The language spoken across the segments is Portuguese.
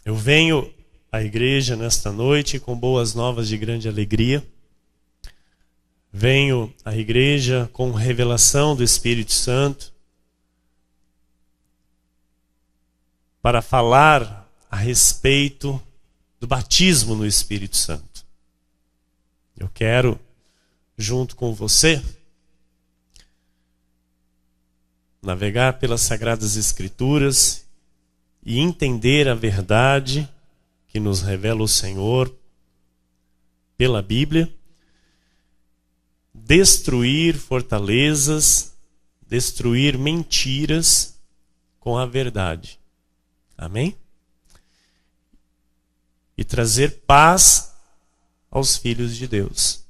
Eu venho à igreja nesta noite com boas novas de grande alegria. Venho à igreja com revelação do Espírito Santo para falar a respeito do batismo no Espírito Santo. Eu quero, junto com você, navegar pelas Sagradas Escrituras e entender a verdade que nos revela o Senhor pela Bíblia, destruir fortalezas, destruir mentiras com a verdade. Amém? E trazer paz aos filhos de Deus.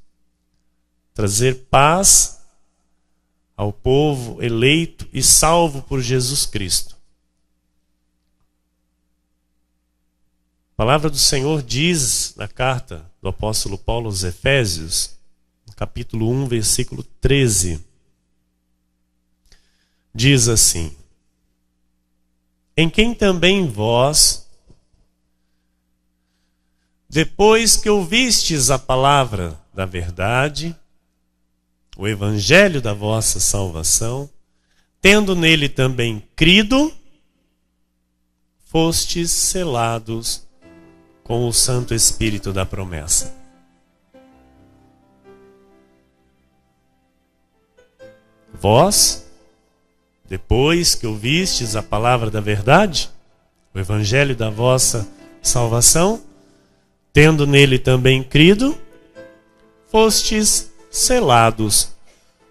Trazer paz ao povo eleito e salvo por Jesus Cristo. A palavra do Senhor diz na carta do apóstolo Paulo aos Efésios, capítulo 1, versículo 13. Diz assim: em quem também vós, depois que ouvistes a palavra da verdade, o evangelho da vossa salvação, tendo nele também crido, fostes selados com o Santo Espírito da promessa. Vós, depois que ouvistes a palavra da verdade, o evangelho da vossa salvação, tendo nele também crido, fostes selados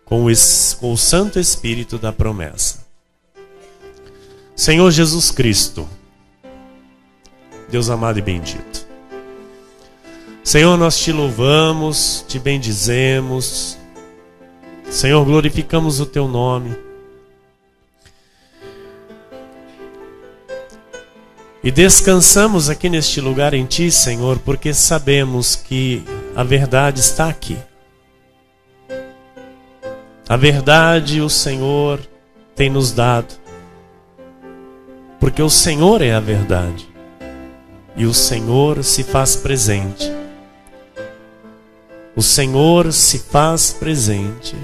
com o Santo Espírito da promessa. Senhor Jesus Cristo, Deus amado e bendito, Senhor, nós te louvamos, te bendizemos, Senhor, glorificamos o teu nome e descansamos aqui neste lugar em ti, Senhor, porque sabemos que a verdade está aqui. A verdade o Senhor tem nos dado, porque o Senhor é a verdade e o Senhor se faz presente. O Senhor se faz presente.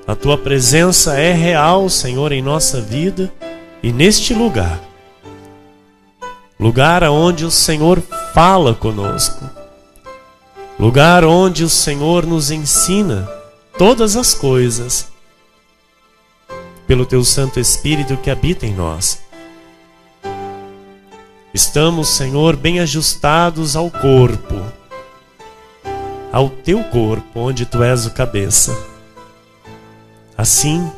A tua presença é real, Senhor, em nossa vida e neste lugar. Lugar onde o Senhor fala conosco. Lugar onde o Senhor nos ensina todas as coisas pelo teu Santo Espírito que habita em nós. Estamos, Senhor, bem ajustados ao corpo, ao teu corpo, onde tu és o cabeça. Assim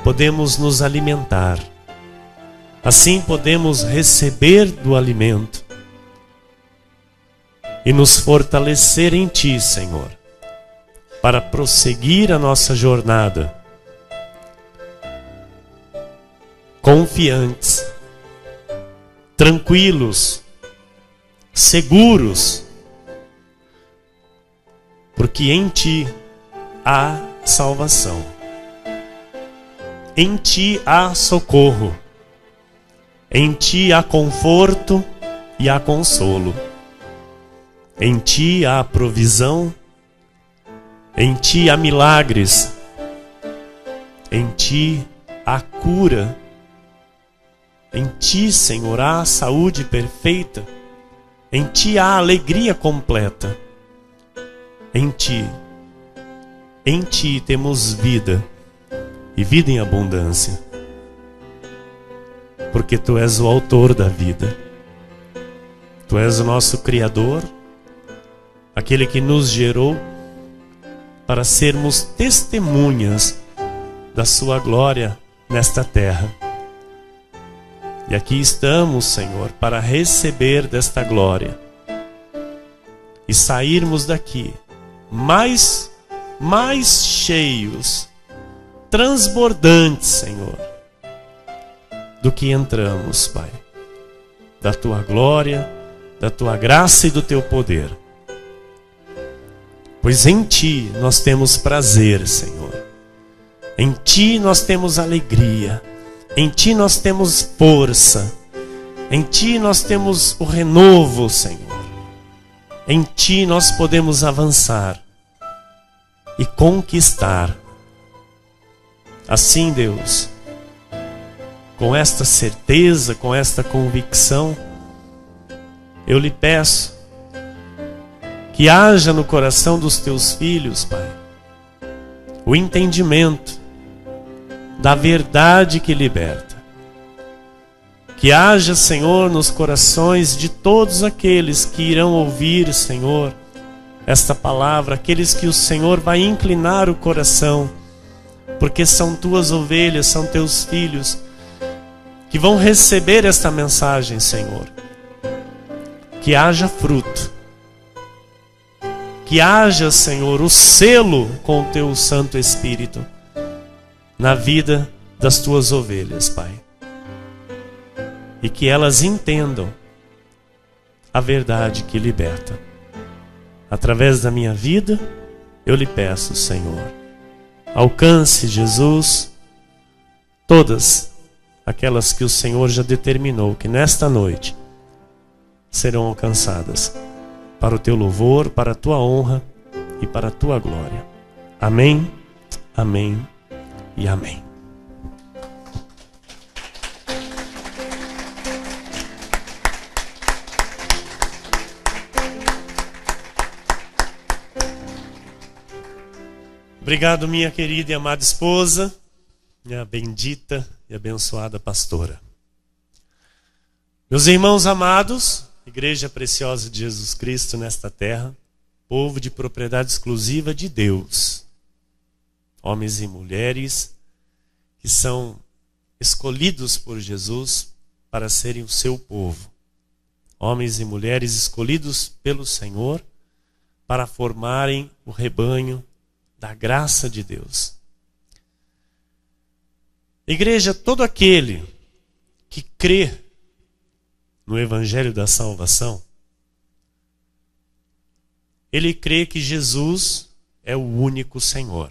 podemos nos alimentar, assim podemos receber do alimento e nos fortalecer em ti, Senhor, para prosseguir a nossa jornada confiantes, tranquilos, seguros, porque em ti há salvação, em ti há socorro, em ti há conforto e há consolo, em ti há provisão, em ti há milagres, em ti há cura, em ti, Senhor, há saúde perfeita, em ti há alegria completa, em ti temos vida e vida em abundância, porque tu és o autor da vida, tu és o nosso Criador, aquele que nos gerou para sermos testemunhas da sua glória nesta terra. E aqui estamos, Senhor, para receber desta glória e sairmos daqui mais cheios, transbordantes, Senhor, do que entramos, Pai, da tua glória, da tua graça e do teu poder. Pois em ti nós temos prazer, Senhor. Em ti nós temos alegria. Em ti nós temos força. Em Ti nós temos o renovo, Senhor. Em Ti nós podemos avançar e conquistar. Assim, Deus, com esta certeza, com esta convicção, eu lhe peço que haja no coração dos Teus filhos, Pai, o entendimento da verdade que liberta. Que haja, Senhor, nos corações de todos aqueles que irão ouvir, Senhor, esta palavra, aqueles que o Senhor vai inclinar o coração, porque são Tuas ovelhas, são Teus filhos, que vão receber esta mensagem, Senhor. Que haja fruto. Que haja, Senhor, o selo com o Teu Santo Espírito na vida das Tuas ovelhas, Pai. E que elas entendam a verdade que liberta. Através da minha vida, eu lhe peço, Senhor, alcance, Jesus, todas aquelas que o Senhor já determinou que nesta noite serão alcançadas para o Teu louvor, para a Tua honra e para a Tua glória. Amém, amém e amém. Obrigado, minha querida e amada esposa, minha bendita e abençoada pastora. Meus irmãos amados, Igreja preciosa de Jesus Cristo nesta terra, povo de propriedade exclusiva de Deus, homens e mulheres que são escolhidos por Jesus para serem o seu povo, homens e mulheres escolhidos pelo Senhor para formarem o rebanho da graça de Deus. Igreja, todo aquele que crê no Evangelho da Salvação, ele crê que Jesus é o único Senhor.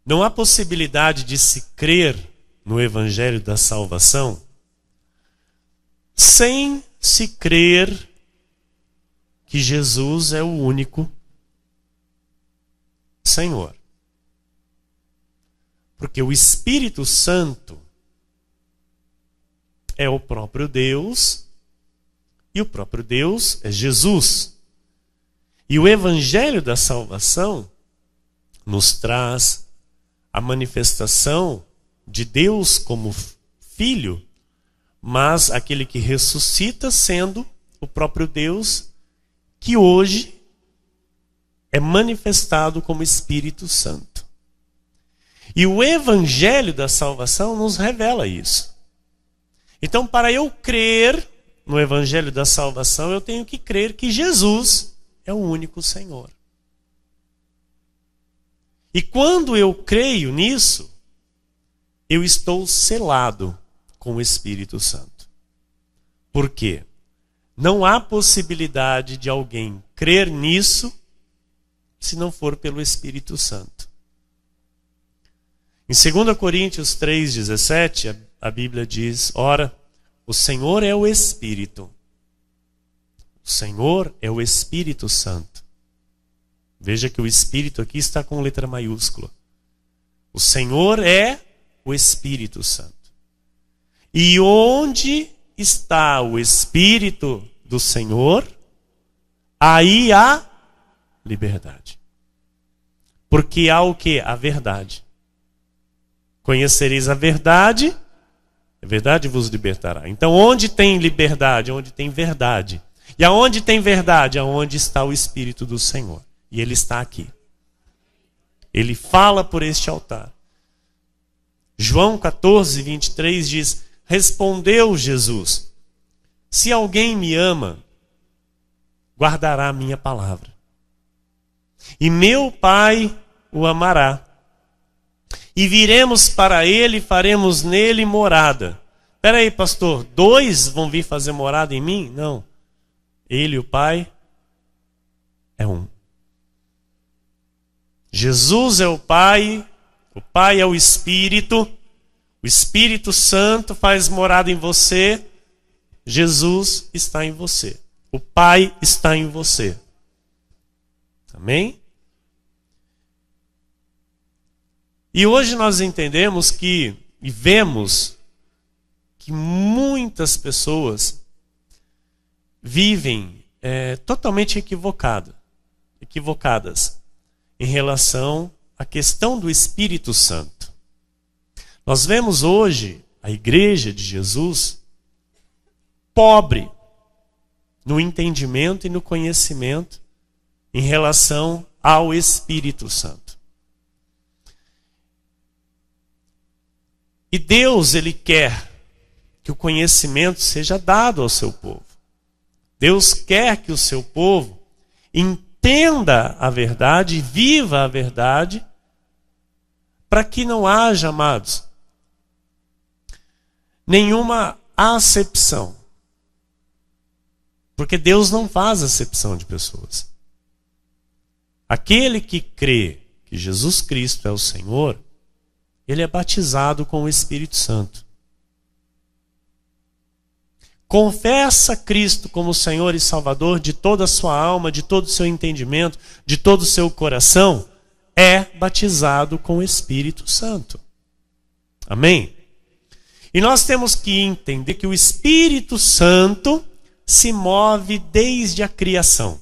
Não há possibilidade de se crer no Evangelho da Salvação sem se crer que Jesus é o único Senhor. Porque o Espírito Santo é o próprio Deus, e o próprio Deus é Jesus. E o Evangelho da Salvação nos traz a manifestação de Deus como Filho, mas aquele que ressuscita sendo o próprio Deus, que hoje é manifestado como Espírito Santo. E o Evangelho da Salvação nos revela isso. Então, para eu crer no Evangelho da Salvação, eu tenho que crer que Jesus é o único Senhor. E quando eu creio nisso, eu estou selado com o Espírito Santo. Por quê? Não há possibilidade de alguém crer nisso se não for pelo Espírito Santo. Em 2 Coríntios 3,17, a Bíblia diz: ora, o Senhor é o Espírito. O Senhor é o Espírito Santo. Veja que o Espírito aqui está com letra maiúscula. O Senhor é o Espírito Santo. E onde está o Espírito do Senhor, aí há liberdade. Porque há o que? A verdade. Conhecereis a verdade vos libertará. Então, onde tem liberdade? Onde tem verdade. E aonde tem verdade? Aonde está o Espírito do Senhor. E Ele está aqui. Ele fala por este altar. João 14, 23 diz: respondeu Jesus: se alguém me ama, guardará a minha palavra. E meu Pai o amará. E viremos para ele e faremos nele morada. Espera aí, pastor, 2 vão vir fazer morada em mim? Não. Ele e o Pai é um. Jesus é o Pai é o Espírito, O Espírito Santo faz morada em você. Jesus está em você. O Pai está em você. Amém? E hoje nós entendemos que, e vemos, que muitas pessoas vivem totalmente equivocadas em relação à questão do Espírito Santo. Nós vemos hoje a Igreja de Jesus pobre no entendimento e no conhecimento em relação ao Espírito Santo. E Deus, Ele quer que o conhecimento seja dado ao seu povo. Deus quer que o seu povo entenda a verdade e viva a verdade, para que não haja, amados, nenhuma acepção. Porque Deus não faz acepção de pessoas. Aquele que crê que Jesus Cristo é o Senhor, ele é batizado com o Espírito Santo. Confessa Cristo como Senhor e Salvador de toda a sua alma, de todo o seu entendimento, de todo o seu coração, é batizado com o Espírito Santo. Amém? E nós temos que entender que o Espírito Santo se move desde a criação.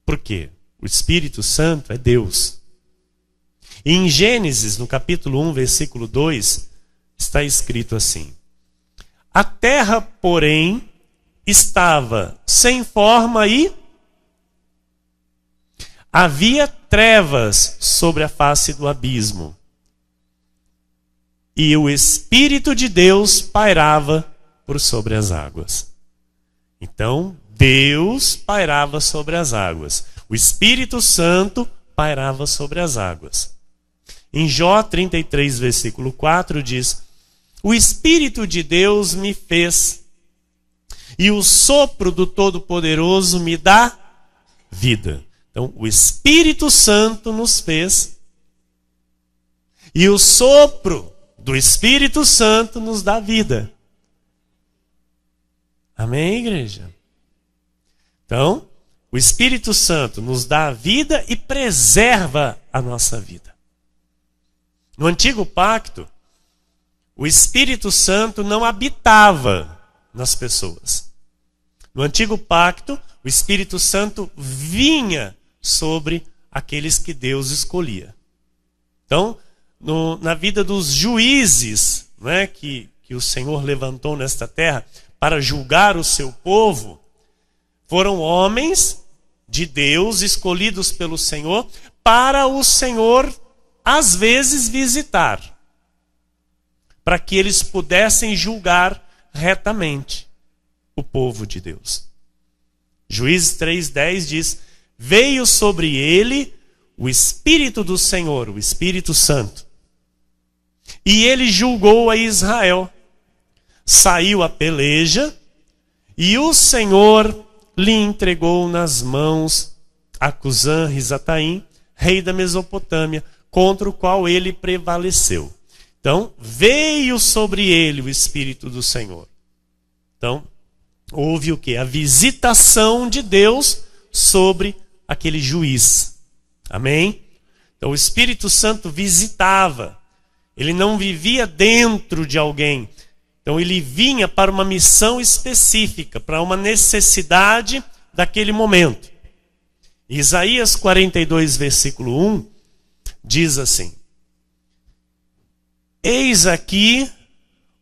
Por quê? O Espírito Santo é Deus. E em Gênesis, no capítulo 1, versículo 2, está escrito assim: a terra, porém, estava sem forma e havia trevas sobre a face do abismo. E o Espírito de Deus pairava por sobre as águas. Então, Deus pairava sobre as águas. O Espírito Santo pairava sobre as águas. Em Jó 33, versículo 4, diz: o Espírito de Deus me fez, e o sopro do Todo-Poderoso me dá vida. Então, o Espírito Santo nos fez, e o sopro do Espírito Santo nos dá vida. Amém, igreja? Então, o Espírito Santo nos dá a vida e preserva a nossa vida. No Antigo Pacto, o Espírito Santo não habitava nas pessoas. No Antigo Pacto, o Espírito Santo vinha sobre aqueles que Deus escolhia. Então, na vida dos juízes, né, que o Senhor levantou nesta terra para julgar o seu povo, foram homens de Deus escolhidos pelo Senhor para o Senhor, às vezes, visitar, para que eles pudessem julgar retamente o povo de Deus. Juízes 3:10 diz: veio sobre ele o Espírito do Senhor, o Espírito Santo, e ele julgou a Israel. Saiu a peleja, e o Senhor lhe entregou nas mãos a Cusã-Risataim, rei da Mesopotâmia, contra o qual ele prevaleceu. Então, veio sobre ele o Espírito do Senhor. Então, houve o quê? A visitação de Deus sobre aquele juiz. Amém? Então, o Espírito Santo visitava. Ele não vivia dentro de alguém. Então, ele vinha para uma missão específica, para uma necessidade daquele momento. Isaías 42, versículo 1, diz assim: eis aqui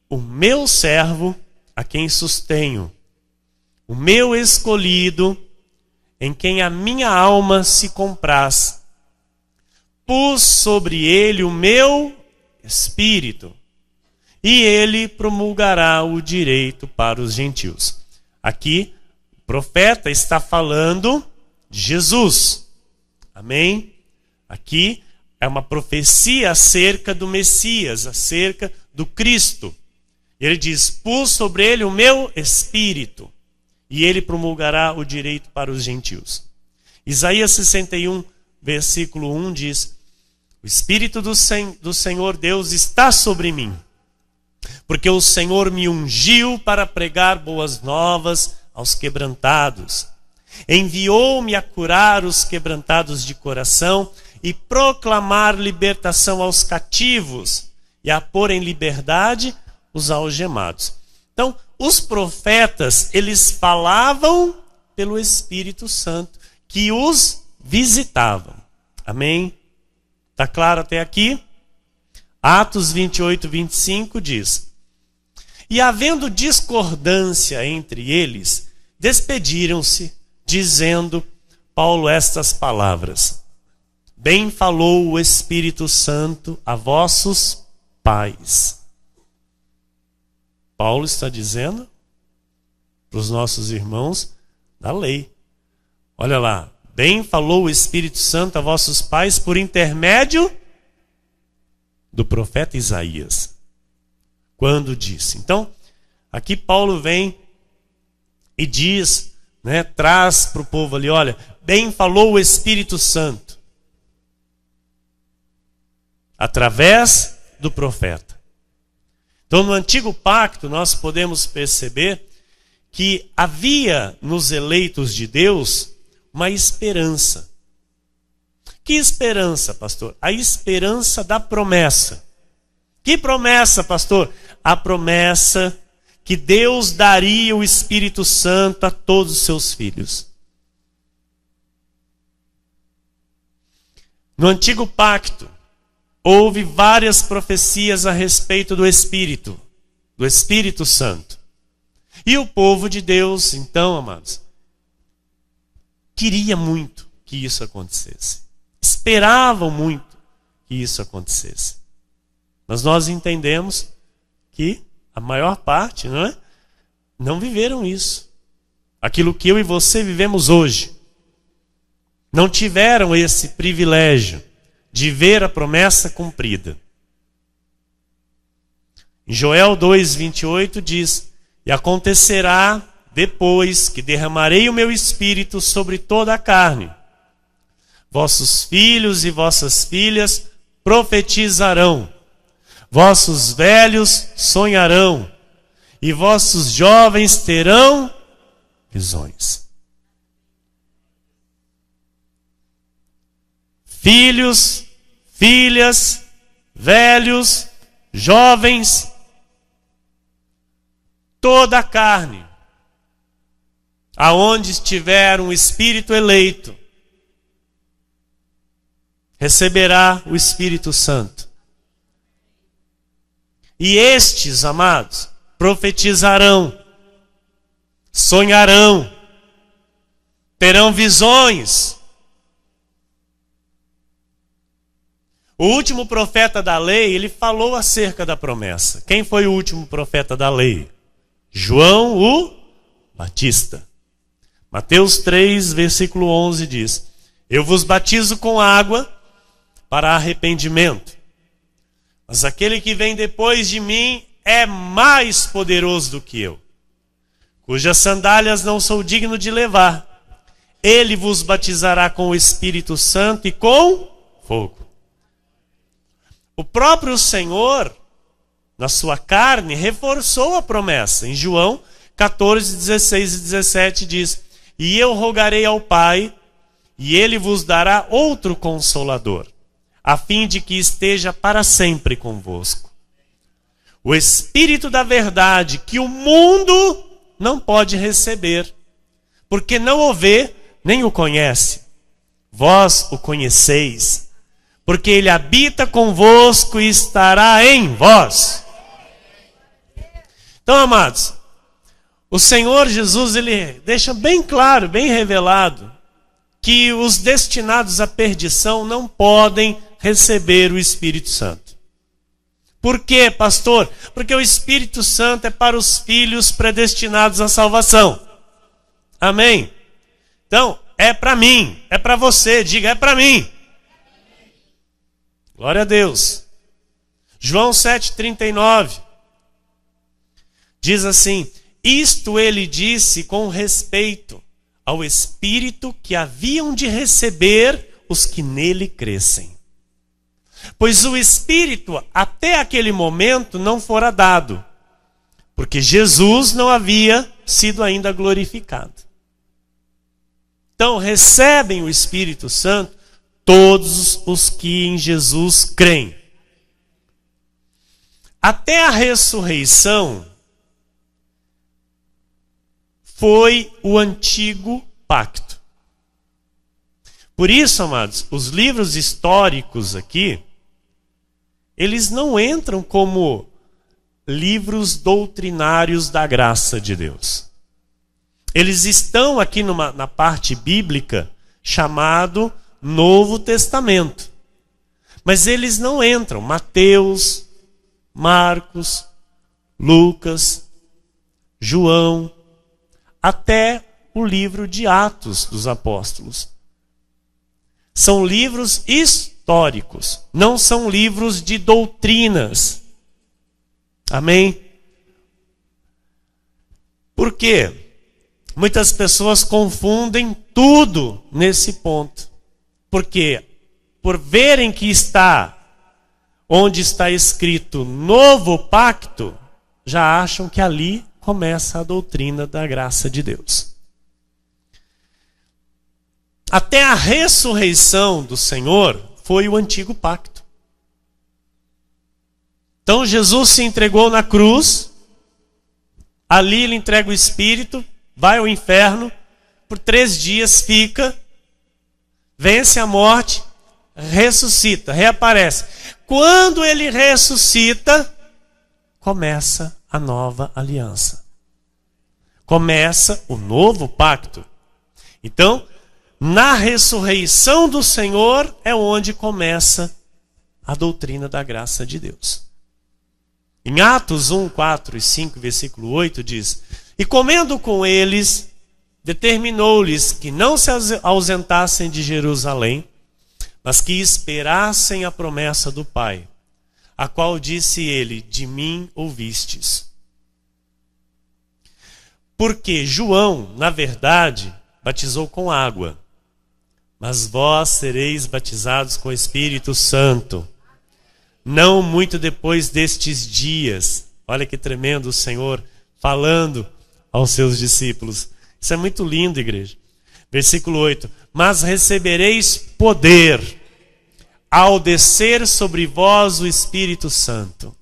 o meu servo, a quem sustenho, o meu escolhido, em quem a minha alma se compraz. Pus sobre ele o meu espírito, e ele promulgará o direito para os gentios. Aqui, o profeta está falando de Jesus. Amém? Aqui é uma profecia acerca do Messias, acerca do Cristo. Ele diz: pus sobre ele o meu espírito, e ele promulgará o direito para os gentios. Isaías 61, versículo 1 diz: O Espírito do Senhor Deus está sobre mim, porque o Senhor me ungiu para pregar boas novas aos quebrantados. Enviou-me a curar os quebrantados de coração e proclamar libertação aos cativos e a pôr em liberdade os algemados. Então, os profetas, eles falavam pelo Espírito Santo, que os visitavam. Amém? Está claro até aqui? Atos 28, 25 diz: E havendo discordância entre eles, despediram-se, dizendo Paulo estas palavras: Bem falou o Espírito Santo a vossos pais. Paulo está dizendo para os nossos irmãos da lei. Olha lá. Bem falou o Espírito Santo a vossos pais por intermédio do profeta Isaías, quando disse. Então, aqui Paulo vem e diz, traz para o povo ali, olha, bem falou o Espírito Santo, através do profeta. Então, no Antigo Pacto, nós podemos perceber que havia nos eleitos de Deus uma esperança. Que esperança, pastor? A esperança da promessa. Que promessa, pastor? A promessa que Deus daria o Espírito Santo a todos os seus filhos. No Antigo Pacto, houve várias profecias a respeito do Espírito Santo. E o povo de Deus, então, amados, queria muito que isso acontecesse. Esperavam muito que isso acontecesse. Mas nós entendemos que a maior parte, não viveram isso. Aquilo que eu e você vivemos hoje. Não tiveram esse privilégio de ver a promessa cumprida. Em Joel 2:28 diz: E acontecerá depois que derramarei o meu espírito sobre toda a carne. Vossos filhos e vossas filhas profetizarão, vossos velhos sonharão, e vossos jovens terão visões. Filhos, filhas, velhos, jovens, toda a carne, aonde estiver um espírito eleito, receberá o Espírito Santo. E estes, amados, profetizarão, sonharão, terão visões. O último profeta da lei, ele falou acerca da promessa. Quem foi o último profeta da lei? João o Batista. Mateus 3, versículo 11 diz: Eu vos batizo com água para arrependimento, mas aquele que vem depois de mim é mais poderoso do que eu, cujas sandálias não sou digno de levar. Ele vos batizará com o Espírito Santo e com fogo. O próprio Senhor, na sua carne, reforçou a promessa. Em João 14, 16 e 17 diz: E eu rogarei ao Pai, e Ele vos dará outro Consolador, a fim de que esteja para sempre convosco. O Espírito da verdade, que o mundo não pode receber, porque não o vê, nem o conhece. Vós o conheceis, porque Ele habita convosco e estará em vós. Então, amados, o Senhor Jesus, Ele deixa bem claro, bem revelado, que os destinados à perdição não podem receber o Espírito Santo. Por quê, pastor? Porque o Espírito Santo é para os filhos predestinados à salvação. Amém? Então, é para mim, é para você, diga, é para mim. Glória a Deus. João 7,39 diz assim: Isto ele disse com respeito ao Espírito que haviam de receber os que nele crescem. pois o Espírito até aquele momento não fora dado, porque Jesus não havia sido ainda glorificado. Então recebem o Espírito Santo todos os que em Jesus creem. Até a ressurreição foi o antigo pacto. Por isso, amados, os livros históricos aqui, eles não entram como livros doutrinários da graça de Deus. Eles estão aqui na parte bíblica chamado Novo Testamento. Mas eles não entram. Mateus, Marcos, Lucas, João, até o livro de Atos dos Apóstolos. São livros históricos, não são livros de doutrinas. Amém? Por quê? Muitas pessoas confundem tudo nesse ponto. Porque por verem que está onde está escrito novo pacto, já acham que ali começa a doutrina da graça de Deus. Até a ressurreição do Senhor foi o antigo pacto. Então Jesus se entregou na cruz, ali ele entrega o Espírito, vai ao inferno, por 3 dias fica, vence a morte, ressuscita, reaparece. Quando ele ressuscita, começa a nova aliança. Começa o novo pacto. Então, na ressurreição do Senhor é onde começa a doutrina da graça de Deus. Em Atos 1, 4 e 5, versículo 8 diz: E comendo com eles, determinou-lhes que não se ausentassem de Jerusalém, mas que esperassem a promessa do Pai, a qual disse ele: De mim ouvistes. Porque João, na verdade, batizou com água, mas vós sereis batizados com o Espírito Santo, não muito depois destes dias. Olha que tremendo o Senhor falando aos seus discípulos. Isso é muito lindo, igreja. Versículo 8: Mas recebereis poder ao descer sobre vós o Espírito Santo,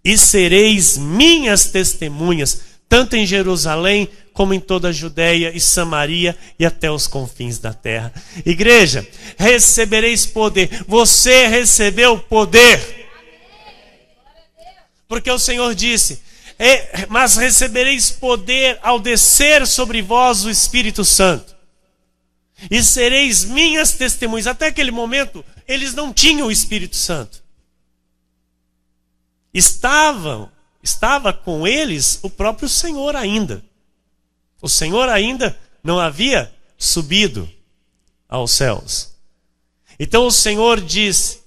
e sereis minhas testemunhas, tanto em Jerusalém como em toda a Judéia e Samaria e até os confins da terra. Igreja, recebereis poder. Você recebeu poder. Porque o Senhor disse: mas recebereis poder ao descer sobre vós o Espírito Santo, e sereis minhas testemunhas. Até aquele momento, eles não tinham o Espírito Santo. Estava com eles o próprio Senhor ainda. O Senhor ainda não havia subido aos céus. Então o Senhor disse: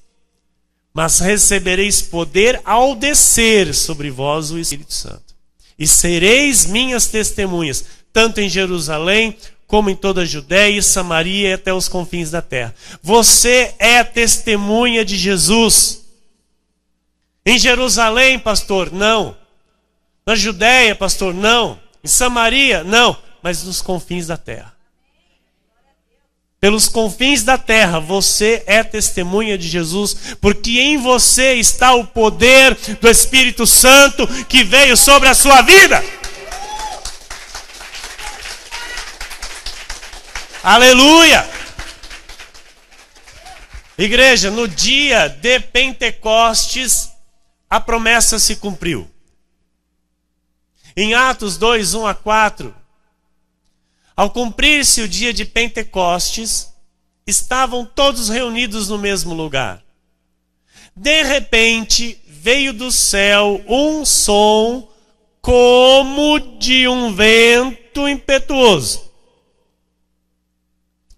mas recebereis poder ao descer sobre vós o Espírito Santo, e sereis minhas testemunhas, tanto em Jerusalém como em toda a Judéia e Samaria e até os confins da terra. Você é testemunha de Jesus. Em Jerusalém, pastor, não. Na Judéia, pastor, não. Em Samaria, não. Mas nos confins da terra. Pelos confins da terra, você é testemunha de Jesus, porque em você está o poder do Espírito Santo que veio sobre a sua vida. Aleluia! Igreja, no dia de Pentecostes, a promessa se cumpriu. Em Atos 2, 1 a 4, ao cumprir-se o dia de Pentecostes, estavam todos reunidos no mesmo lugar. De repente, veio do céu um som como de um vento impetuoso.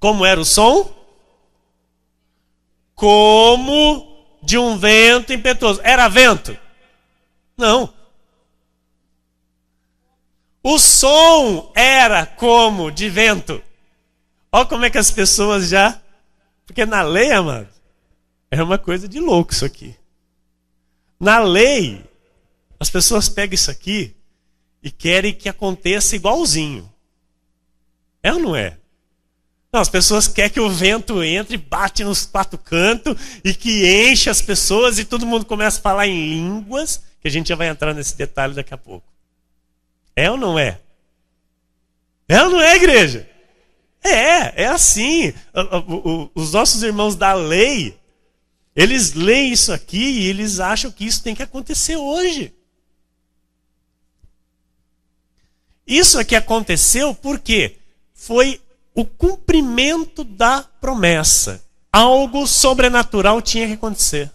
Como era o som? Como de um vento impetuoso. Era vento? Não. O som era como de vento. Olha como é que as pessoas já... Porque na lei, amado, É uma coisa de louco isso aqui. Na lei, as pessoas pegam isso aqui e querem que aconteça igualzinho. É ou não é? Não, as pessoas querem que o vento entre, bate nos quatro cantos e que enche as pessoas e todo mundo começa a falar em línguas, que a gente já vai entrar nesse detalhe daqui a pouco. É ou não é? É ou não é, igreja? É assim. Os nossos irmãos da lei, eles leem isso aqui e eles acham que isso tem que acontecer hoje. Isso aqui aconteceu porque foi o cumprimento da promessa. Algo sobrenatural tinha que acontecer.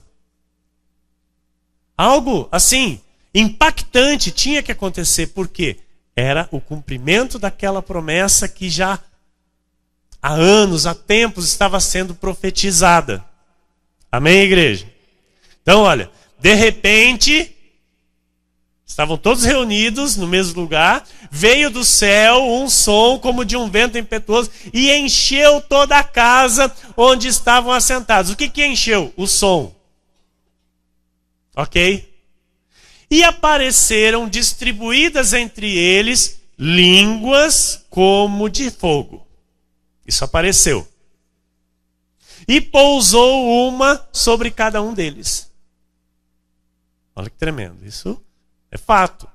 Algo, assim, impactante tinha que acontecer. Por quê? Era o cumprimento daquela promessa que já há anos, há tempos, estava sendo profetizada. Amém, igreja? Então, olha, de repente, estavam todos reunidos no mesmo lugar, veio do céu um som como de um vento impetuoso e encheu toda a casa onde estavam assentados. O que encheu? O som. Ok? E apareceram distribuídas entre eles línguas como de fogo. Isso apareceu. E pousou uma sobre cada um deles. Olha que tremendo. Isso é fato.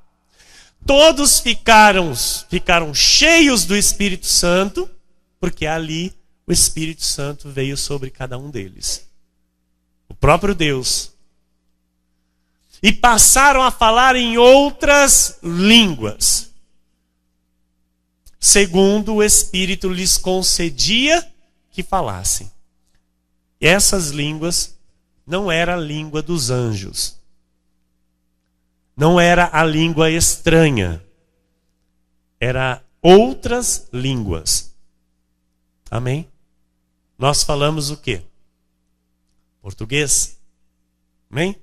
Todos ficaram cheios do Espírito Santo, porque ali o Espírito Santo veio sobre cada um deles. O próprio Deus. E passaram a falar em outras línguas, segundo o Espírito lhes concedia que falassem. E essas línguas não era a língua dos anjos. Não era a língua estranha. Era outras línguas. Amém? Nós falamos o quê? Português. Amém?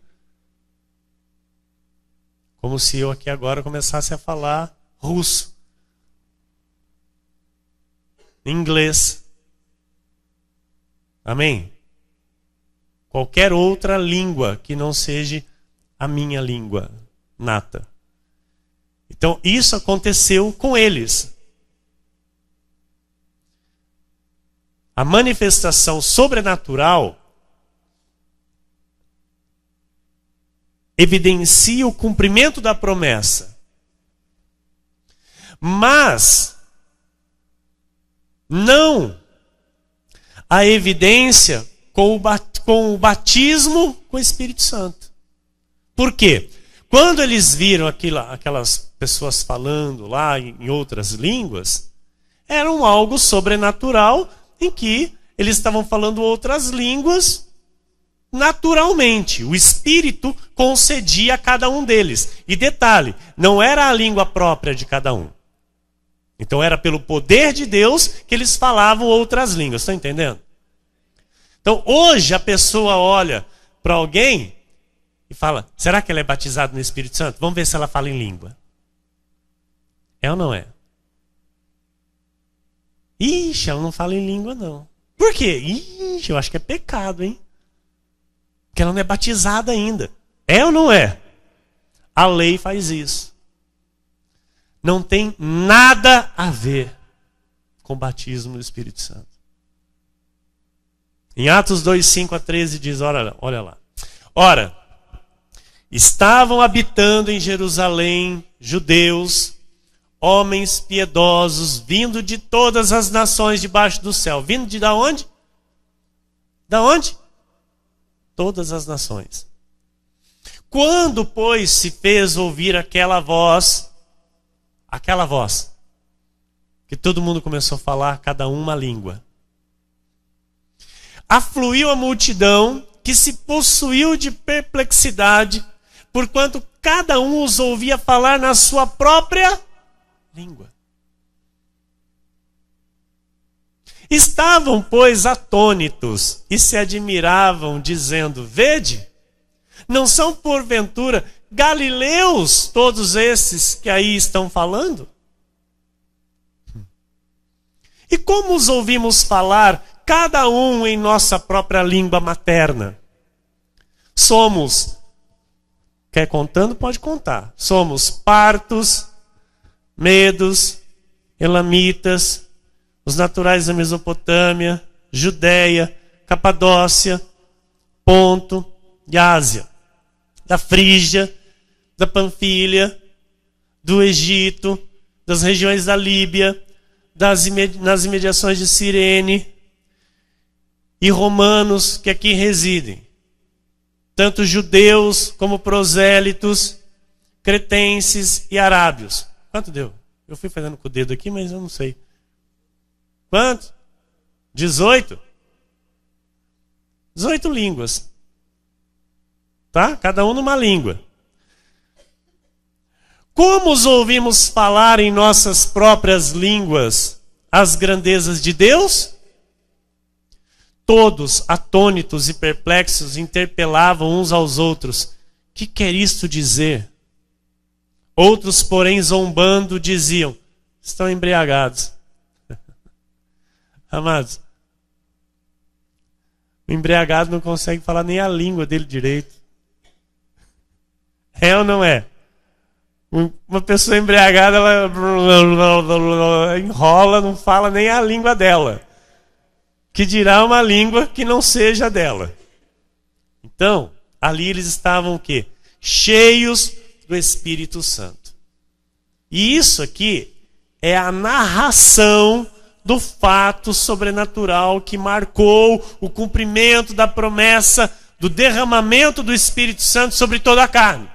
Como se eu aqui agora começasse a falar russo. Inglês. Amém? Qualquer outra língua que não seja a minha língua nata. Então, isso aconteceu com eles. A manifestação sobrenatural evidencia o cumprimento da promessa. Mas não a evidência com o batismo com o Espírito Santo. Por quê? Quando eles viram aquelas pessoas falando lá em outras línguas, era algo sobrenatural em que eles estavam falando outras línguas naturalmente. O Espírito concedia a cada um deles. E detalhe, não era a língua própria de cada um. Então era pelo poder de Deus que eles falavam outras línguas. Estão entendendo? Então hoje a pessoa olha para alguém e fala, será que ela é batizada no Espírito Santo? Vamos ver se ela fala em língua. É ou não é? Ixi, ela não fala em língua não. Por quê? Ixi, eu acho que é pecado, hein? Porque ela não é batizada ainda. É ou não é? A lei faz isso. Não tem nada a ver com o batismo do Espírito Santo. Em Atos 2, 5 a 13 diz, olha lá. Ora, estavam habitando em Jerusalém judeus, homens piedosos, vindo de todas as nações debaixo do céu. Vindo de onde? Da onde? Todas as nações. Quando, pois, se fez ouvir aquela voz, que todo mundo começou a falar, cada um uma língua, afluiu a multidão, que se possuiu de perplexidade, porquanto cada um os ouvia falar na sua própria língua. Estavam, pois, atônitos e se admiravam, dizendo, vede, não são porventura galileus todos esses que aí estão falando? E como os ouvimos falar, cada um em nossa própria língua materna? Somos, quer contando? Pode contar. Somos partos, medos, elamitas, os naturais da Mesopotâmia, Judéia, Capadócia, Ponto e Ásia, da Frígia, da Panfilha, do Egito, das regiões da Líbia, nas imediações de Cirene, e romanos que aqui residem, tanto judeus como prosélitos, cretenses e arábios. Quanto deu? Eu fui fazendo com o dedo aqui, mas eu não sei. Quanto? 18? 18 línguas. Tá? Cada um numa língua. Como os ouvimos falar em nossas próprias línguas as grandezas de Deus? Todos, atônitos e perplexos, interpelavam uns aos outros: que quer isto dizer? Outros, porém, zombando, diziam: estão embriagados. Amados, o embriagado não consegue falar nem a língua dele direito. É ou não é? Uma pessoa embriagada, ela enrola, não fala nem a língua dela. Que dirá uma língua que não seja dela. Então, ali eles estavam o quê? Cheios do Espírito Santo. E isso aqui é a narração do fato sobrenatural que marcou o cumprimento da promessa do derramamento do Espírito Santo sobre toda a carne.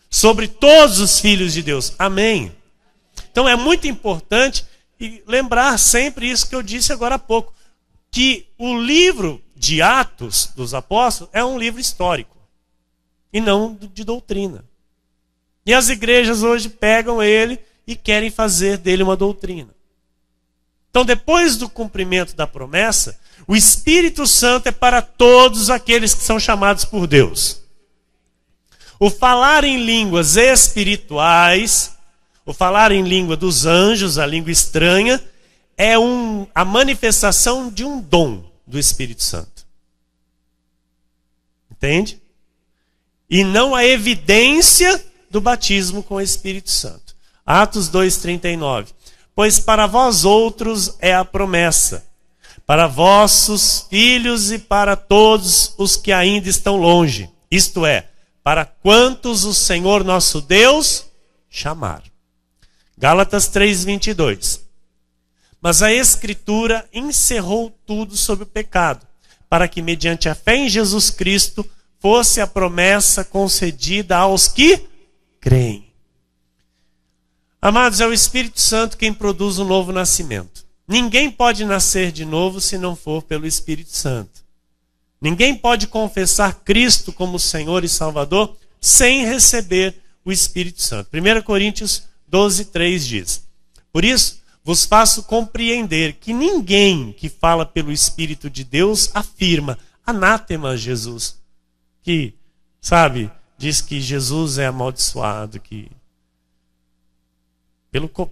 Sobre todos os filhos de Deus. Amém? Então é muito importante lembrar sempre isso que eu disse agora há pouco. Que o livro de Atos dos Apóstolos é um livro histórico. E não de doutrina. E as igrejas hoje pegam ele e querem fazer dele uma doutrina. Então, depois do cumprimento da promessa, o Espírito Santo é para todos aqueles que são chamados por Deus. O falar em línguas espirituais, o falar em língua dos anjos, a língua estranha, é a manifestação de um dom do Espírito Santo. Entende? E não a evidência do batismo com o Espírito Santo. Atos 2:39. Pois para vós outros é a promessa, para vossos filhos e para todos os que ainda estão longe. Isto é, para quantos o Senhor nosso Deus chamar. Gálatas 3:22. Mas a Escritura encerrou tudo sobre o pecado, para que mediante a fé em Jesus Cristo fosse a promessa concedida aos que creem. Amados, é o Espírito Santo quem produz o novo nascimento. Ninguém pode nascer de novo se não for pelo Espírito Santo. Ninguém pode confessar Cristo como Senhor e Salvador sem receber o Espírito Santo. 1 Coríntios 12:3 diz: por isso, vos faço compreender que ninguém que fala pelo Espírito de Deus afirma anátema a Jesus. Que, diz que Jesus é amaldiçoado.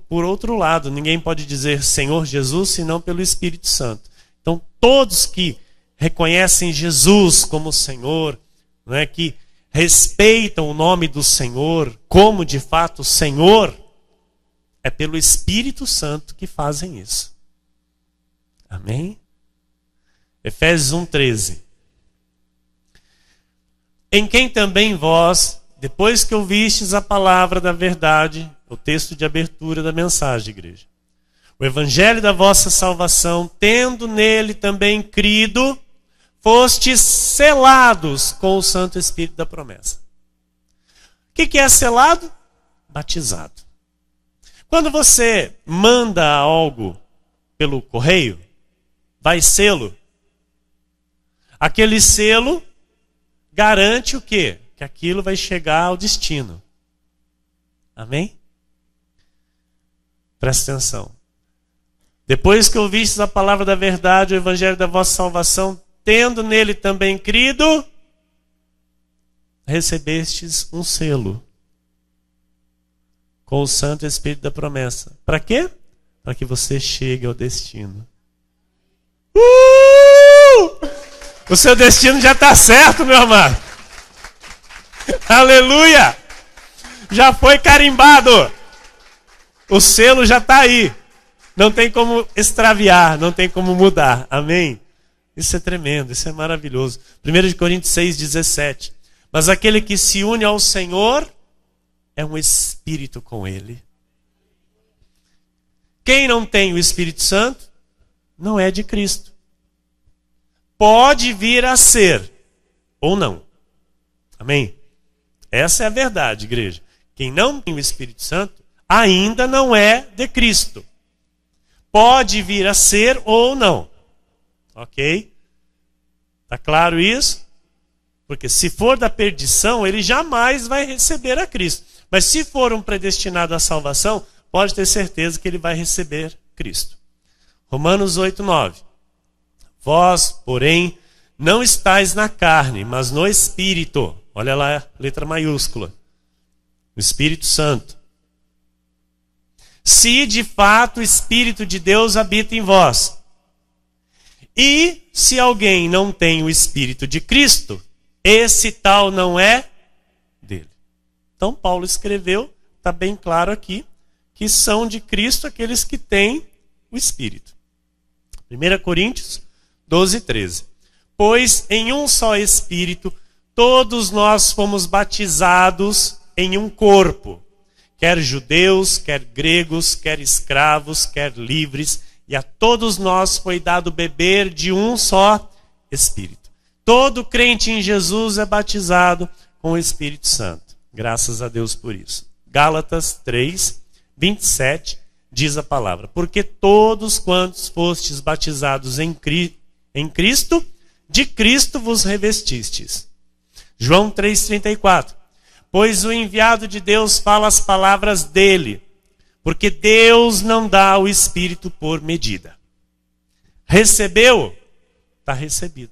Por outro lado, ninguém pode dizer Senhor Jesus senão pelo Espírito Santo. Então, todos que reconhecem Jesus como Senhor, que respeitam o nome do Senhor como de fato Senhor, é pelo Espírito Santo que fazem isso. Amém? Efésios 1:13. Em quem também vós, depois que ouvistes a palavra da verdade, o texto de abertura da mensagem, igreja, o evangelho da vossa salvação, tendo nele também crido, fostes selados com o Santo Espírito da promessa. O que é selado? Batizado. Quando você manda algo pelo correio, vai selo. Aquele selo garante o quê? Que aquilo vai chegar ao destino. Amém? Presta atenção. Depois que ouvistes a palavra da verdade, o evangelho da vossa salvação, tendo nele também crido, recebestes um selo com o Santo Espírito da promessa. Para quê? Para que você chegue ao destino. O seu destino já está certo, meu amado. Aleluia! Já foi carimbado. O selo já está aí. Não tem como extraviar, não tem como mudar. Amém? Isso é tremendo, isso é maravilhoso. 1 Coríntios 6,17. Mas aquele que se une ao Senhor é um espírito com Ele. Quem não tem o Espírito Santo não é de Cristo. Pode vir a ser ou não. Amém? Essa é a verdade, igreja. Quem não tem o Espírito Santo ainda não é de Cristo. Pode vir a ser ou não. Ok? Está claro isso? Porque se for da perdição, ele jamais vai receber a Cristo. Mas se for um predestinado à salvação, pode ter certeza que ele vai receber Cristo. Romanos 8:9. Vós, porém, não estáis na carne, mas no Espírito. Olha lá a letra maiúscula. O Espírito Santo. Se de fato o Espírito de Deus habita em vós. E se alguém não tem o Espírito de Cristo, esse tal não é dele. Então Paulo escreveu, está bem claro aqui, que são de Cristo aqueles que têm o Espírito. 1 Coríntios 12:13. Pois em um só Espírito todos nós fomos batizados em um corpo, quer judeus, quer gregos, quer escravos, quer livres, e a todos nós foi dado beber de um só Espírito. Todo crente em Jesus é batizado com o Espírito Santo. Graças a Deus por isso. Gálatas 3:27 diz a palavra: porque todos quantos fostes batizados em Cristo, de Cristo vos revestistes. João 3:34. Pois o enviado de Deus fala as palavras dele, porque Deus não dá o Espírito por medida. Recebeu? Está recebido.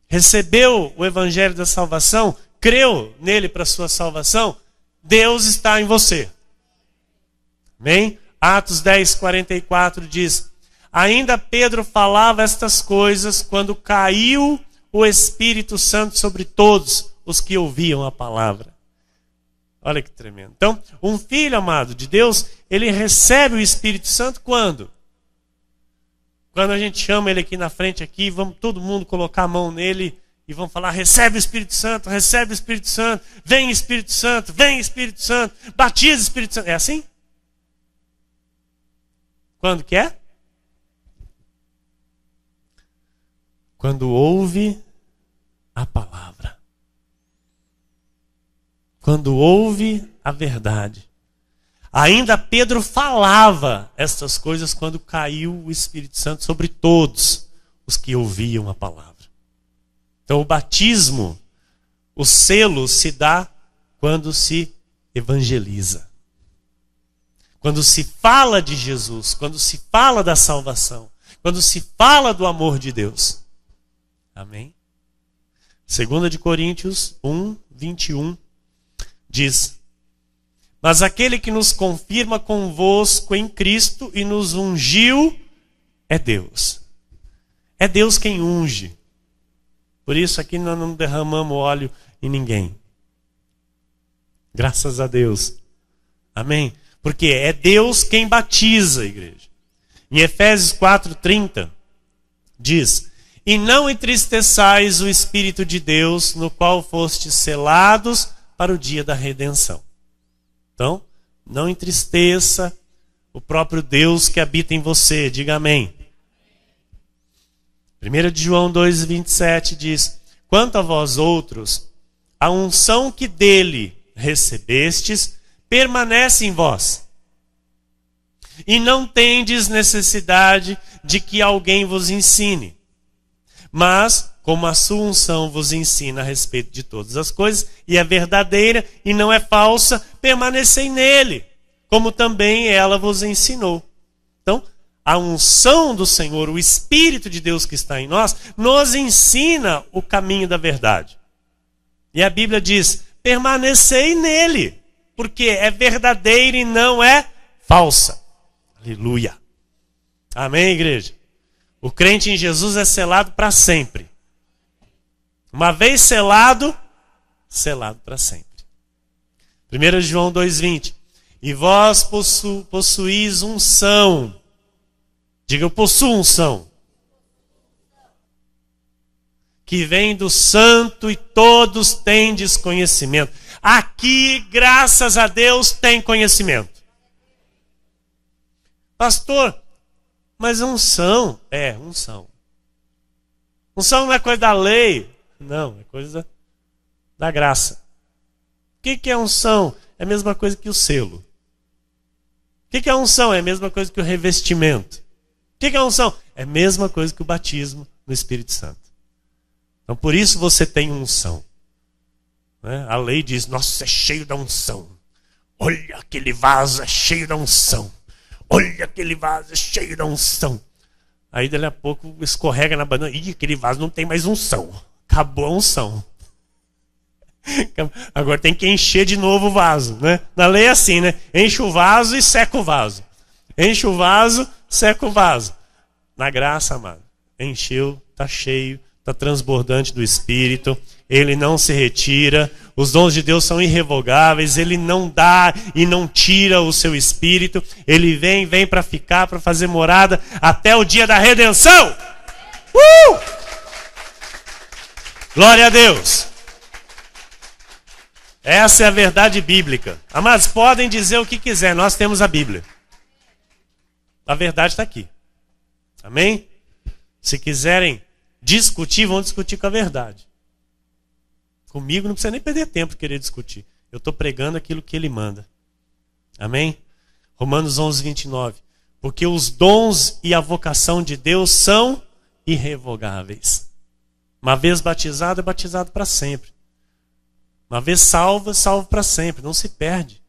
Recebeu o Evangelho da salvação? Creu nele para a sua salvação? Deus está em você. Amém? Atos 10:44 diz: ainda Pedro falava estas coisas quando caiu o Espírito Santo sobre todos os que ouviam a palavra. Olha que tremendo. Então, um filho amado de Deus, ele recebe o Espírito Santo quando? Quando a gente chama ele aqui na frente, aqui, vamos todo mundo colocar a mão nele e vamos falar: recebe o Espírito Santo, recebe o Espírito Santo, vem Espírito Santo, vem Espírito Santo, batiza o Espírito Santo. É assim? Quando que é? Quando ouve a palavra. Quando ouve a verdade. Ainda Pedro falava estas coisas quando caiu o Espírito Santo sobre todos os que ouviam a palavra. Então o batismo, o selo se dá quando se evangeliza. Quando se fala de Jesus, quando se fala da salvação, quando se fala do amor de Deus. Amém? 2 Coríntios 1:21 diz: mas aquele que nos confirma convosco em Cristo e nos ungiu é Deus. É Deus quem unge. Por isso aqui nós não derramamos óleo em ninguém. Graças a Deus. Amém? Porque é Deus quem batiza, igreja. Em Efésios 4:30 diz: e não entristeçais o Espírito de Deus, no qual fostes selados para o dia da redenção. Então, não entristeça o próprio Deus que habita em você. Diga amém. 1 João 2:27 diz: quanto a vós outros, a unção que dele recebestes permanece em vós. E não tendes necessidade de que alguém vos ensine. Mas, como a sua unção vos ensina a respeito de todas as coisas, e é verdadeira e não é falsa, permanecei nele, como também ela vos ensinou. Então, a unção do Senhor, o Espírito de Deus que está em nós, nos ensina o caminho da verdade. E a Bíblia diz: permanecei nele, porque é verdadeira e não é falsa. Aleluia. Amém, igreja? O crente em Jesus é selado para sempre. Uma vez selado, selado para sempre. 1 João 2,20. E vós possuís unção. Diga, eu possuo unção. Que vem do santo e todos têm desconhecimento. Aqui, graças a Deus, tem conhecimento. Pastor, mas unção? É, unção. Unção não é coisa da lei. Não, é coisa da graça. O que é unção? É a mesma coisa que o selo. O que é unção? É a mesma coisa que o revestimento. O que é unção? É a mesma coisa que o batismo no Espírito Santo. Então, por isso você tem unção. Né? A lei diz, nossa, é cheio da unção. Olha, aquele vaso é cheio da unção. Olha, aquele vaso é cheio da unção. Aí, dali a pouco, escorrega na banana. Ih, aquele vaso não tem mais unção. Acabou a unção. Agora tem que encher de novo o vaso, né? Na lei é assim, né? Enche o vaso e seca o vaso. Enche o vaso, seca o vaso. Na graça, amado, encheu, está cheio, está transbordante do Espírito. Ele não se retira. Os dons de Deus são irrevogáveis. Ele não dá e não tira o seu Espírito. Ele vem para ficar, para fazer morada até o dia da redenção. Glória a Deus. Essa é a verdade bíblica. Amados, podem dizer o que quiser, nós temos a Bíblia. A verdade está aqui. Amém? Se quiserem discutir, vão discutir com a verdade. Comigo não precisa nem perder tempo querer discutir. Eu estou pregando aquilo que ele manda. Amém? Romanos 11, 29. Porque os dons e a vocação de Deus são irrevogáveis. Uma vez batizado, é batizado para sempre. Uma vez salvo, é salvo para sempre. Não se perde.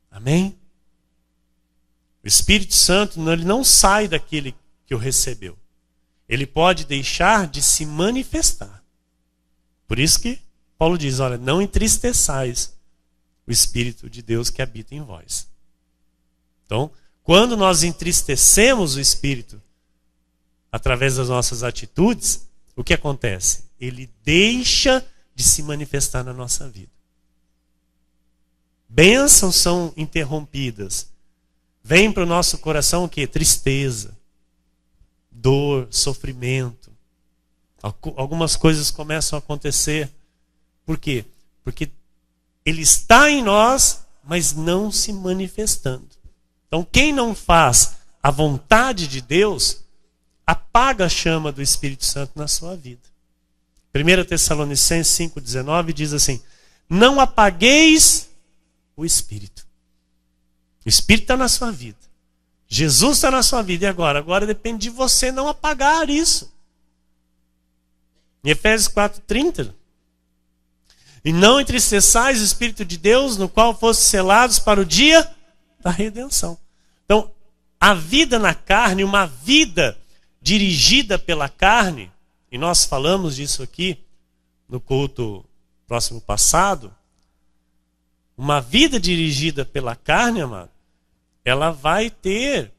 Amém? O Espírito Santo, ele não sai daquele que o recebeu. Ele pode deixar de se manifestar. Por isso que Paulo diz, olha, não entristeçais o Espírito de Deus que habita em vós. Então, quando nós entristecemos o Espírito através das nossas atitudes, o que acontece? Ele deixa de se manifestar na nossa vida. Bênçãos são interrompidas. Vem para o nosso coração o quê? Tristeza, dor, sofrimento. Algumas coisas começam a acontecer. Por quê? Porque ele está em nós, mas não se manifestando. Então, quem não faz a vontade de Deus, apaga a chama do Espírito Santo na sua vida. 1 Tessalonicenses 5,19 diz assim, não apagueis o Espírito. O Espírito está na sua vida. Jesus está na sua vida. E agora? Agora depende de você não apagar isso. Em Efésios 4,30. E não entristeçais o Espírito de Deus, no qual fossem selados para o dia da redenção. Então, a vida na carne, uma vida dirigida pela carne, e nós falamos disso aqui no culto próximo passado, uma vida dirigida pela carne, amado, ela vai ter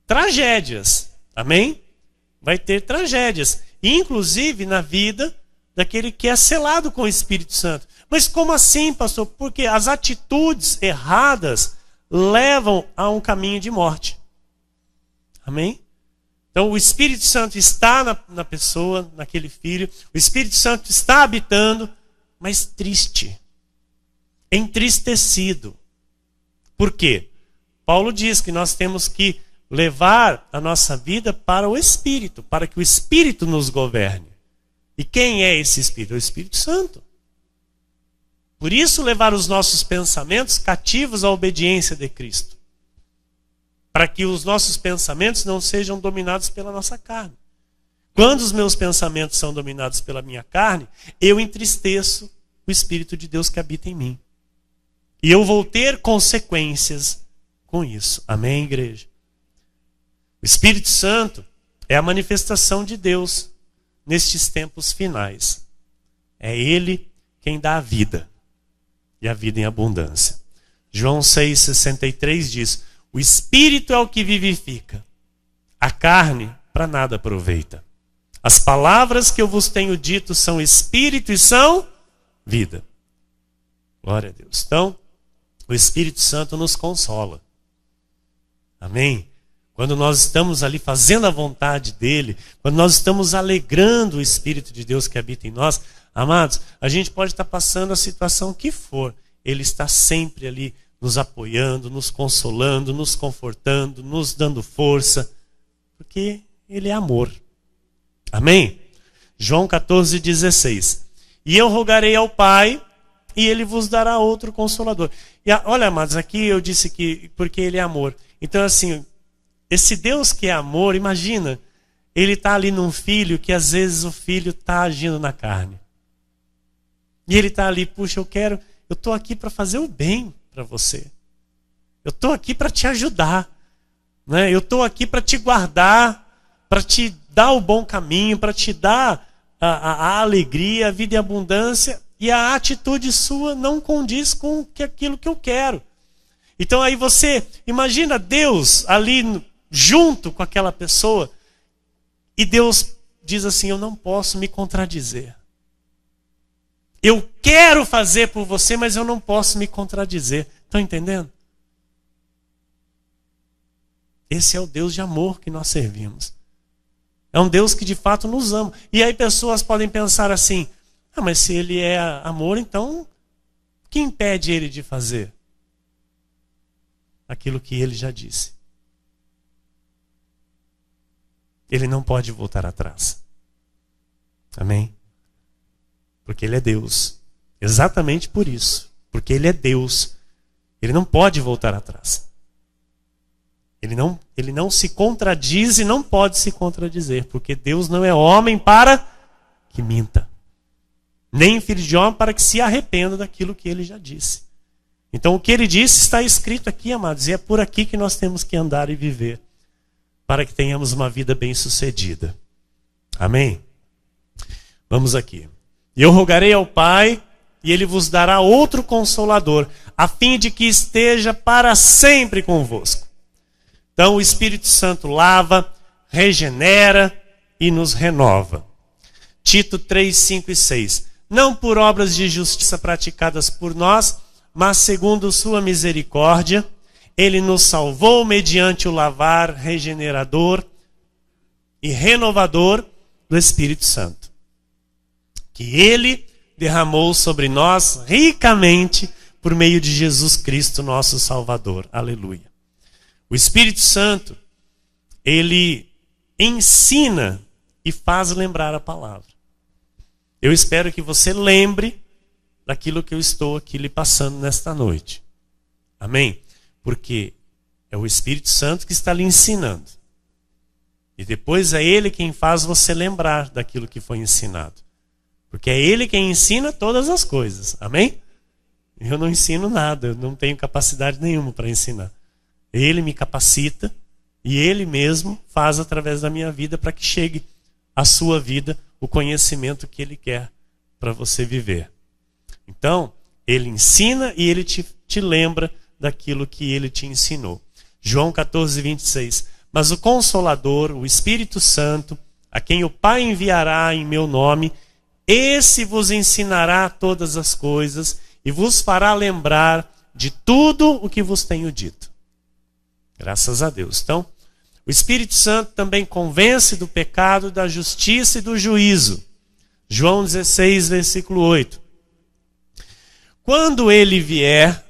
tragédias. Amém? Vai ter tragédias. Inclusive na vida daquele que é selado com o Espírito Santo. Mas como assim, pastor? Porque as atitudes erradas levam a um caminho de morte. Amém? Então o Espírito Santo está na pessoa, naquele filho. O Espírito Santo está habitando, mas triste. Entristecido. Por quê? Paulo diz que nós temos que levar a nossa vida para o Espírito, para que o Espírito nos governe. E quem é esse Espírito? É o Espírito Santo. Por isso, levar os nossos pensamentos cativos à obediência de Cristo. Para que os nossos pensamentos não sejam dominados pela nossa carne. Quando os meus pensamentos são dominados pela minha carne, eu entristeço o Espírito de Deus que habita em mim. E eu vou ter consequências com isso. Amém, igreja? O Espírito Santo é a manifestação de Deus nestes tempos finais. É Ele quem dá a vida. E a vida em abundância. João 6,63 diz, O Espírito é o que vivifica. A carne para nada aproveita. As palavras que eu vos tenho dito são Espírito e são vida. Glória a Deus. Então, o Espírito Santo nos consola. Amém? Quando nós estamos ali fazendo a vontade dele, quando nós estamos alegrando o Espírito de Deus que habita em nós, amados, a gente pode estar passando a situação que for. Ele está sempre ali nos apoiando, nos consolando, nos confortando, nos dando força, porque ele é amor. Amém? João 14,16. E eu rogarei ao Pai, e ele vos dará outro consolador. E olha, amados, aqui eu disse que porque ele é amor. Então, assim, esse Deus que é amor, imagina, ele está ali num filho que às vezes o filho está agindo na carne. E ele está ali, puxa, eu estou aqui para fazer o bem para você. Eu estou aqui para te ajudar. Né? Eu estou aqui para te guardar, para te dar o bom caminho, para te dar a alegria, a vida e a abundância, e a atitude sua não condiz com aquilo que eu quero. Então aí você imagina Deus ali junto com aquela pessoa, e Deus diz assim: eu não posso me contradizer. Eu quero fazer por você, mas eu não posso me contradizer. Estão entendendo? Esse é o Deus de amor que nós servimos. É um Deus que de fato nos ama. E aí pessoas podem pensar assim: mas se ele é amor, então o que impede ele de fazer aquilo que ele já disse? Ele não pode voltar atrás. Amém? Porque ele é Deus. Exatamente por isso. Porque ele é Deus. Ele não pode voltar atrás. Ele não se contradiz e não pode se contradizer, porque Deus não é homem para que minta, nem filho de homem para que se arrependa daquilo que ele já disse. Então o que ele disse está escrito aqui, amados, e é por aqui que nós temos que andar e viver, para que tenhamos uma vida bem-sucedida. Amém? Vamos aqui. E eu rogarei ao Pai, e ele vos dará outro Consolador, a fim de que esteja para sempre convosco. Então o Espírito Santo lava, regenera e nos renova. Tito 3, 5 e 6. Não por obras de justiça praticadas por nós, mas segundo sua misericórdia, ele nos salvou mediante o lavar regenerador e renovador do Espírito Santo, que ele derramou sobre nós ricamente por meio de Jesus Cristo, nosso Salvador. Aleluia. O Espírito Santo, ele ensina e faz lembrar a palavra. Eu espero que você lembre daquilo que eu estou aqui lhe passando nesta noite. Amém? Porque é o Espírito Santo que está lhe ensinando. E depois é ele quem faz você lembrar daquilo que foi ensinado. Porque é ele quem ensina todas as coisas. Amém? Eu não ensino nada, eu não tenho capacidade nenhuma para ensinar. Ele me capacita e ele mesmo faz através da minha vida para que chegue à sua vida o conhecimento que ele quer para você viver. Então, ele ensina e ele te lembra daquilo que ele te ensinou. João 14, 26. Mas o Consolador, o Espírito Santo, a quem o Pai enviará em meu nome, esse vos ensinará todas as coisas e vos fará lembrar de tudo o que vos tenho dito. Graças a Deus. Então, o Espírito Santo também convence do pecado, da justiça e do juízo. João 16, versículo 8. Quando ele vier,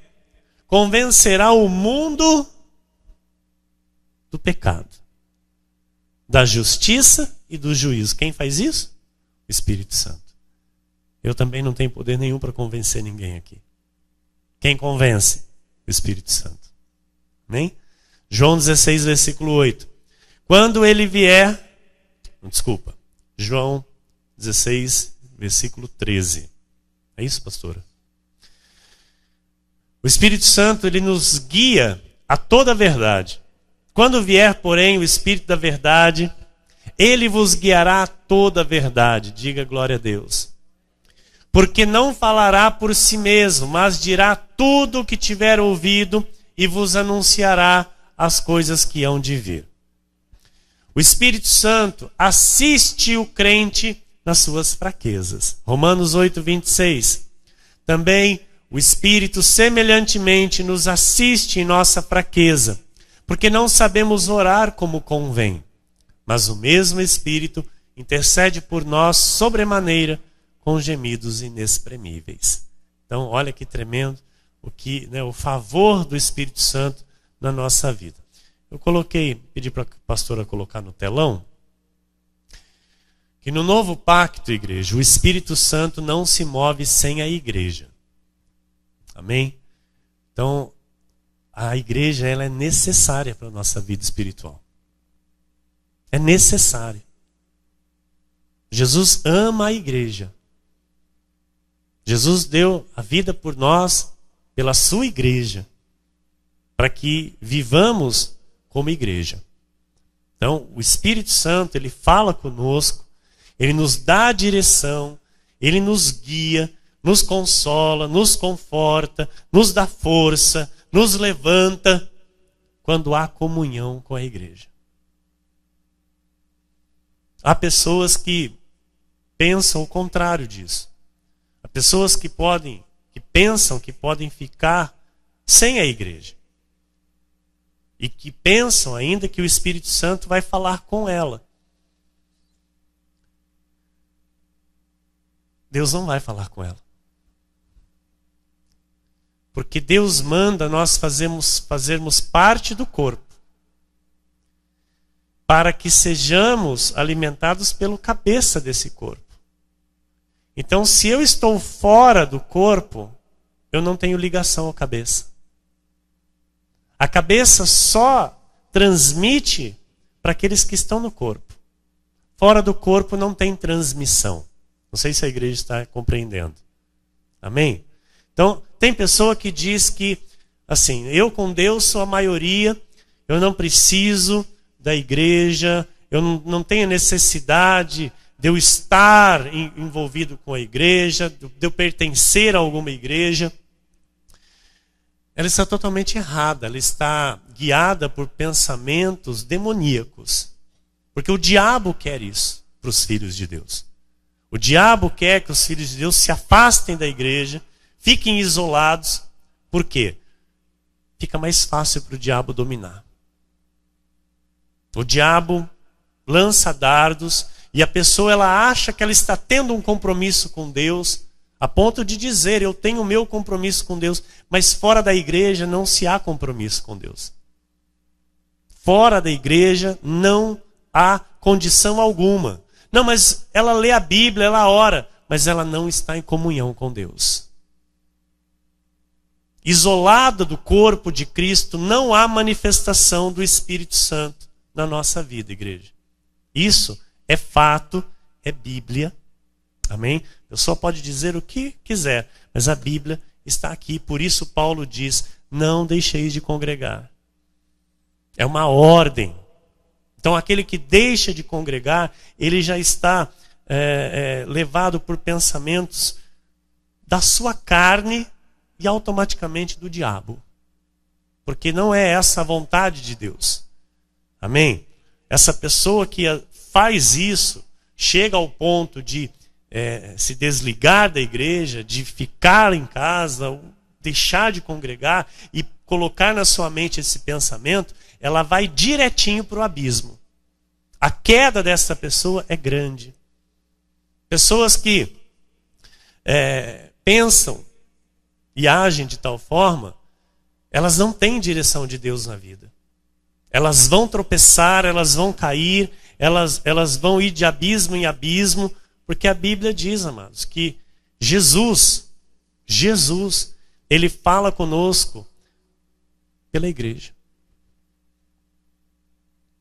convencerá o mundo do pecado, da justiça e do juízo. Quem faz isso? O Espírito Santo. Eu também não tenho poder nenhum para convencer ninguém aqui. Quem convence? O Espírito Santo. Amém? João 16, versículo 8. Quando ele vier... João 16, versículo 13. É isso, pastora? O Espírito Santo, ele nos guia a toda a verdade. Quando vier, porém, o Espírito da verdade, ele vos guiará a toda a verdade. Diga glória a Deus. Porque não falará por si mesmo, mas dirá tudo o que tiver ouvido e vos anunciará as coisas que hão de vir. O Espírito Santo assiste o crente nas suas fraquezas. Romanos 8, 26. Também o Espírito semelhantemente nos assiste em nossa fraqueza, porque não sabemos orar como convém. Mas o mesmo Espírito intercede por nós sobremaneira com gemidos inexprimíveis. Então, olha que tremendo o favor do Espírito Santo na nossa vida. Eu pedi para a pastora colocar no telão, que no novo pacto, igreja, o Espírito Santo não se move sem a igreja. Amém? Então, a igreja ela é necessária para a nossa vida espiritual. É necessária. Jesus ama a igreja. Jesus deu a vida por nós, pela sua igreja, para que vivamos como igreja. Então, o Espírito Santo, ele fala conosco, ele nos dá a direção, ele nos guia, nos consola, nos conforta, nos dá força, nos levanta quando há comunhão com a igreja. Há pessoas que pensam o contrário disso. Há pessoas que pensam que podem ficar sem a igreja. E que pensam ainda que o Espírito Santo vai falar com ela. Deus não vai falar com ela. Porque Deus manda nós fazermos parte do corpo, para que sejamos alimentados pelo cabeça desse corpo. Então, se eu estou fora do corpo, eu não tenho ligação à cabeça. A cabeça só transmite para aqueles que estão no corpo. Fora do corpo não tem transmissão. Não sei se a igreja está compreendendo. Amém? Então, tem pessoa que diz que, assim, eu com Deus sou a maioria, eu não preciso da igreja, eu não tenho necessidade de eu estar envolvido com a igreja, de eu pertencer a alguma igreja. Ela está totalmente errada, ela está guiada por pensamentos demoníacos. Porque o diabo quer isso para os filhos de Deus. O diabo quer que os filhos de Deus se afastem da igreja, fiquem isolados. Por quê? Fica mais fácil para o diabo dominar. O diabo lança dardos e a pessoa ela acha que ela está tendo um compromisso com Deus, a ponto de dizer, eu tenho o meu compromisso com Deus, mas fora da igreja não se há compromisso com Deus. Fora da igreja não há condição alguma. Não, mas ela lê a Bíblia, ela ora, mas ela não está em comunhão com Deus. Isolada do corpo de Cristo, não há manifestação do Espírito Santo na nossa vida, igreja. Isso é fato, é Bíblia. Amém? Eu só pode dizer o que quiser, mas a Bíblia está aqui. Por isso Paulo diz, não deixeis de congregar. É uma ordem. Então aquele que deixa de congregar, ele já está levado por pensamentos da sua carne e automaticamente do diabo. Porque não é essa a vontade de Deus. Amém? Essa pessoa que faz isso, chega ao ponto de se desligar da igreja, de ficar em casa, deixar de congregar e colocar na sua mente esse pensamento, ela vai direitinho para o abismo. A queda dessa pessoa é grande. Pessoas que pensam e agem de tal forma, elas não têm direção de Deus na vida. Elas vão tropeçar, elas vão cair, elas vão ir de abismo em abismo, porque a Bíblia diz, amados, que Jesus, ele fala conosco pela igreja.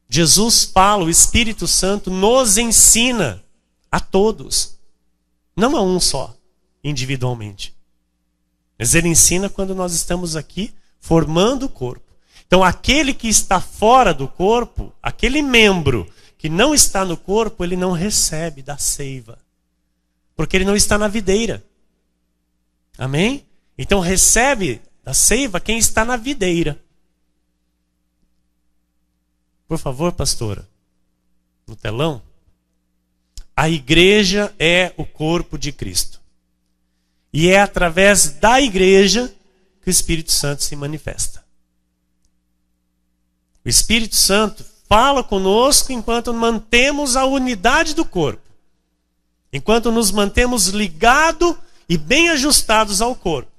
Jesus fala, o Espírito Santo nos ensina a todos, não a um só, individualmente. Mas ele ensina quando nós estamos aqui formando o corpo. Então aquele que está fora do corpo, aquele membro que não está no corpo, ele não recebe da seiva. Porque ele não está na videira. Amém? Então recebe da seiva quem está na videira. Por favor, pastora. No telão. A igreja é o corpo de Cristo. E é através da igreja que o Espírito Santo se manifesta. O Espírito Santo fala conosco enquanto mantemos a unidade do corpo. Enquanto nos mantemos ligados e bem ajustados ao corpo.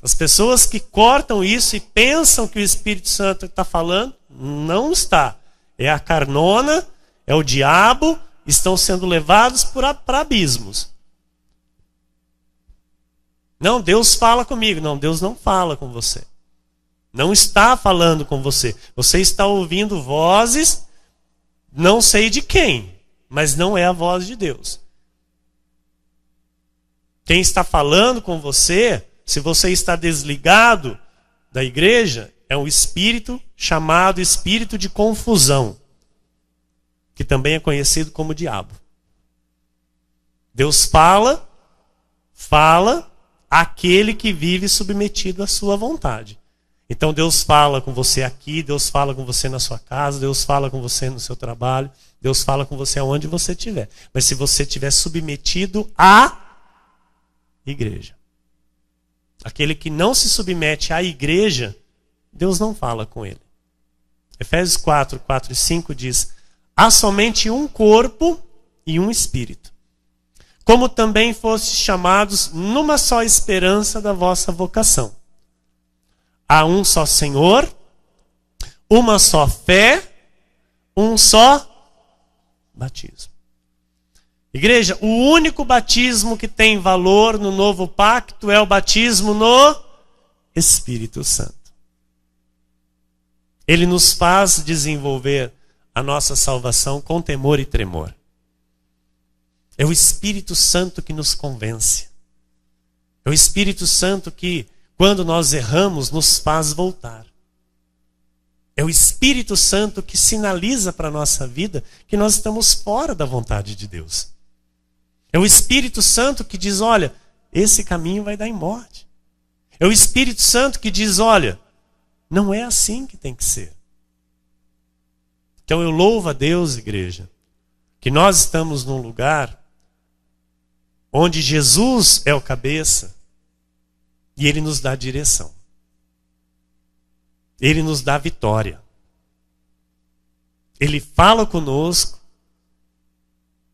As pessoas que cortam isso e pensam que o Espírito Santo está falando, não está. É a carnona, é o diabo, estão sendo levados para abismos. Não, Deus fala comigo. Não, Deus não fala com você. Não está falando com você. Você está ouvindo vozes, não sei de quem, mas não é a voz de Deus. Quem está falando com você, se você está desligado da igreja, é um espírito chamado espírito de confusão, que também é conhecido como diabo. Deus fala àquele que vive submetido à sua vontade. Então Deus fala com você aqui, Deus fala com você na sua casa, Deus fala com você no seu trabalho, Deus fala com você aonde você estiver. Mas se você estiver submetido à igreja. Aquele que não se submete à igreja, Deus não fala com ele. Efésios 4, 4 e 5 diz: há somente um corpo e um espírito. Como também fostes chamados numa só esperança da vossa vocação. Há um só Senhor, uma só fé, um só batismo. Igreja, o único batismo que tem valor no novo pacto é o batismo no Espírito Santo. Ele nos faz desenvolver a nossa salvação com temor e tremor. É o Espírito Santo que nos convence. É o Espírito Santo que, quando nós erramos, nos faz voltar. É o Espírito Santo que sinaliza para a nossa vida que nós estamos fora da vontade de Deus. É o Espírito Santo que diz, olha, esse caminho vai dar em morte. É o Espírito Santo que diz, olha, não é assim que tem que ser. Então eu louvo a Deus, igreja, que nós estamos num lugar onde Jesus é o cabeça e Ele nos dá direção. Ele nos dá vitória. Ele fala conosco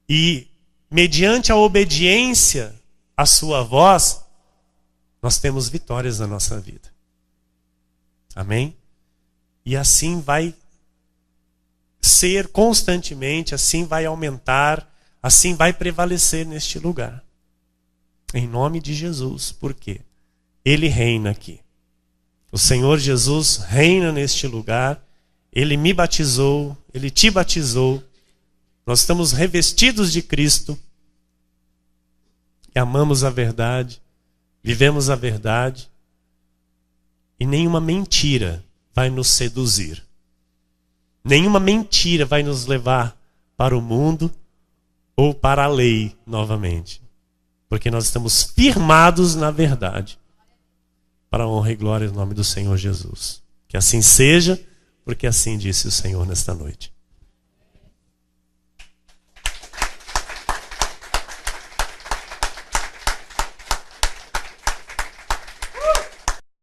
e, mediante a obediência à sua voz, nós temos vitórias na nossa vida. Amém? E assim vai ser constantemente, assim vai aumentar, assim vai prevalecer neste lugar. Em nome de Jesus. Por quê? Ele reina aqui. O Senhor Jesus reina neste lugar. Ele me batizou, Ele te batizou. Nós estamos revestidos de Cristo. E amamos a verdade. Vivemos a verdade. E nenhuma mentira vai nos seduzir. Nenhuma mentira vai nos levar para o mundo ou para a lei novamente. Porque nós estamos firmados na verdade. Para a honra e glória do nome do Senhor Jesus. Que assim seja, porque assim disse o Senhor nesta noite.